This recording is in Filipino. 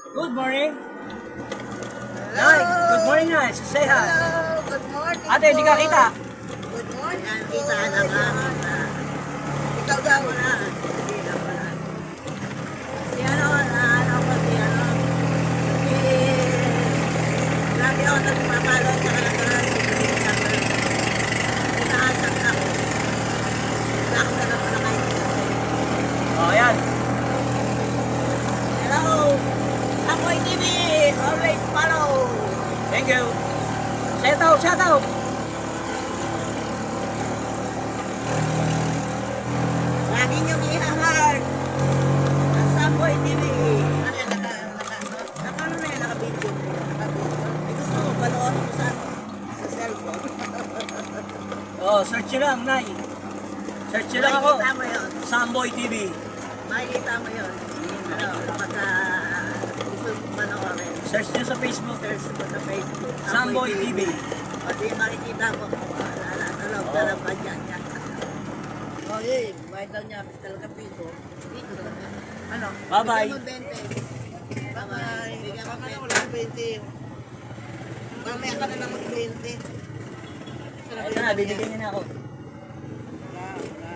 Good morning. Hello. Nay, good morning na. Say hi. Hello. Good morning. Ate, hindi ka kita. Good morning. Yan, kita na nga. Ikaw daw na. Hindi na wala. Si ano, ano ko si ano. Si... Lagi ako nagpapalo sa kalagaran. Inaasak na ako. Lakot na ako na kayo. Oh, yan. Hello. Samoy TV. Always follow. Thank you. Shout out, shout out. Lagi niyong i-heart. Ang Samboy TV. Ano yan, naka-video mo. Ay, gusto mo, panoorin mo sa cellphone. Oh, search nyo lang, Nay. Search nyo lang ako. Makikita mo yun. Samboy TV. Makikita mo yun. Ano, pagka gusto mo panoorin. Search nyo sa Facebook. Search mo sa Facebook. Samboy TV. O di makikita mo. Dalawang pa dyan. O yun, bayad daw niya talaga piso. Ano? Bye-bye. Bigyan mo 20. Bye-bye. Bigyan mo 20. Mamaya ka na lang mag-20. Ito na, bibigyan niya na ako. Wala.